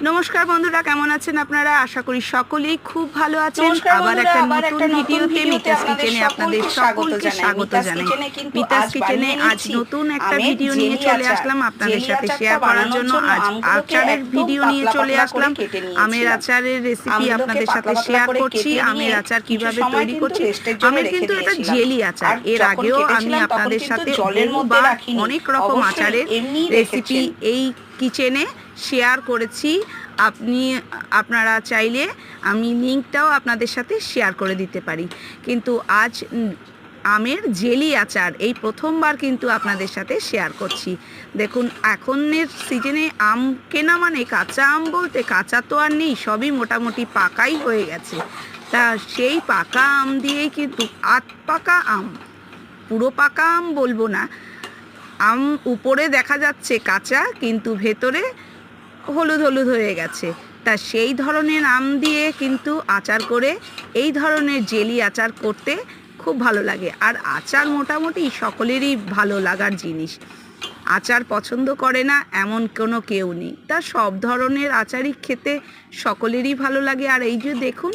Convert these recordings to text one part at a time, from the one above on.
নমস্কার বন্ধুরা, কেমন আছেন আপনারা? আশা করি সকলেই খুব ভালো আছেন। নমস্কার আবার বন্ধুরা, একটা আবার নতুন একটা নতুন ভিডিওতে ভিডিওতে মিতাস কিচেনে আপনাদের সকলকে স্বাগত মিতাস জানাই। কিচেনে কিন্তু মিতাস আজ কিচেনে বানিয়ে আজ নিচ্ছি নতুন একটা আমের ভিডিও নিয়ে জেলি চলে আচার। আসলাম আপনাদের জেলি সাথে আচারটা শেয়ার করার বানানোর জন্য। জন্য আজ আমগুলোকে আচারের একদম ভিডিও নিয়ে পাতলা চলে পাতলা করে আসলাম। কেটে আমের নিয়েছিলাম। আচারের রেসিপি আমগুলোকে আপনাদের পাতলা সাথে পাতলা শেয়ার করে করছি। কেটে নিয়ে আমের আচার কিছু কিভাবে সময় তৈরি কিন্তু করছি। রেস্টের জন্য আমের রেখে কিন্তু এটা দিয়েছিলাম। জেলি আচার। আর এর যখন আগেও আমি কেটেছিলাম তখন আপনাদের কিন্তু সাথে জলের মধ্যে বহুবার রাখিনি, অনেক রকম অবশ্যই আচারের এমনিই রেসিপি রেখেছেন। এই কিচেনে শেয়ার করেছি। আপনারা চাইলে আমি লিঙ্কটাও আপনাদের সাথে শেয়ার করে দিতে পারি। কিন্তু আজ আমের জেলি আচার এই প্রথমবার কিন্তু আপনাদের সাথে শেয়ার করছি। দেখুন, এখনের সিজনে আম কেনা মানে কাঁচা আম বলতে কাঁচা তো আর নেই, সবই মোটামুটি পাকাই হয়ে গেছে। তা সেই পাকা আম দিয়েই কিন্তু আধ পাকা আম, পুরো পাকা আম বলবো না, আম উপরে দেখা যাচ্ছে কাঁচা কিন্তু ভেতরে হলুদ হলুদ হয়ে গেছে। তা সেই ধরনের আম দিয়ে কিন্তু আচার করে এই ধরনের জেলি আচার করতে খুব ভালো লাগে। আর আচার মোটামুটি সকলেরই ভালো লাগার জিনিস। আচার পছন্দ করে না এমন কোনো কেউ নেই। তা সব ধরনের আচারই খেতে সকলেরই ভালো লাগে। আর এই যে দেখুন,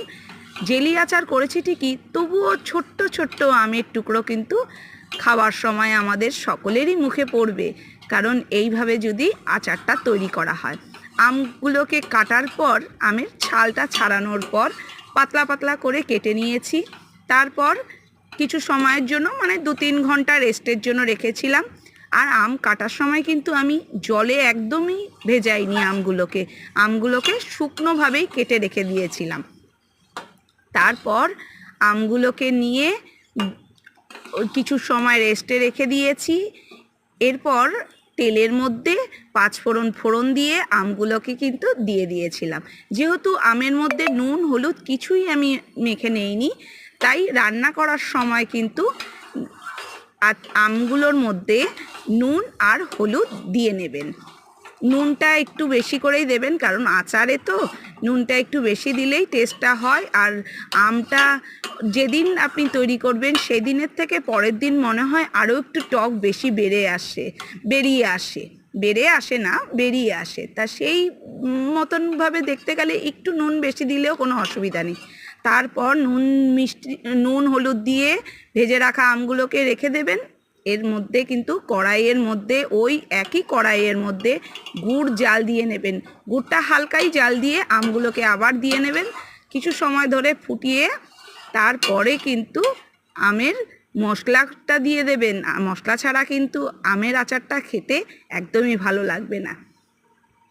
জেলি আচার করেছি ঠিকই, তবুও ছোট্ট ছোট্ট আমের টুকরো কিন্তু খাওয়ার সময় আমাদের সকলেরই মুখে পড়বে, কারণ এইভাবে যদি আচারটা তৈরি করা হয়। আমগুলোকে কাটার পর আমের ছালটা ছাড়ানোর পর পাতলা পাতলা করে কেটে নিয়েছি। তারপর কিছু সময়ের জন্য, মানে 2-3 ঘন্টা রেস্টের জন্য রেখেছিলাম। আর আম কাটার সময় কিন্তু আমি জলে একদমই ভেজাইনি আমগুলোকে শুকনোভাবেই কেটে রেখে দিয়েছিলাম। তারপর আমগুলোকে নিয়ে কিছু সময় রেস্টে রেখে দিয়েছি। এরপর তেলের মধ্যে 5 ফোড়ন দিয়ে আমগুলোকে কিন্তু দিয়ে দিয়েছিলাম। যেহেতু আমের মধ্যে নুন হলুদ কিছুই আমি মেখে নেইনি, তাই রান্না করার সময় কিন্তু আমগুলোর মধ্যে নুন আর হলুদ দিয়ে নেবেন। নুনটা একটু বেশি করেই দেবেন, কারণ আচারে তো নুনটা একটু বেশি দিলেই টেস্টটা হয়। আর আমটা যেদিন আপনি তৈরি করবেন সেদিনের থেকে পরের দিন মনে হয় আরও একটু টক বেশি বেরিয়ে আসে। তা সেই মতনভাবে দেখতে গেলে একটু নুন বেশি দিলেও কোনো অসুবিধা নেই। তারপর নুন হলুদ দিয়ে ভেজে রাখা আমগুলোকে রেখে দেবেন। এর মধ্যে কিন্তু ওই একই কড়াইয়ের মধ্যে গুড় জাল দিয়ে নেবেন। গুড়টা হালকাই জাল দিয়ে আমগুলোকে আবার দিয়ে নেবেন, কিছু সময় ধরে ফুটিয়ে তারপরে কিন্তু আমের মশলাটা দিয়ে দেবেন। মশলা ছাড়া কিন্তু আমের আচারটা খেতে একদমই ভালো লাগবে না।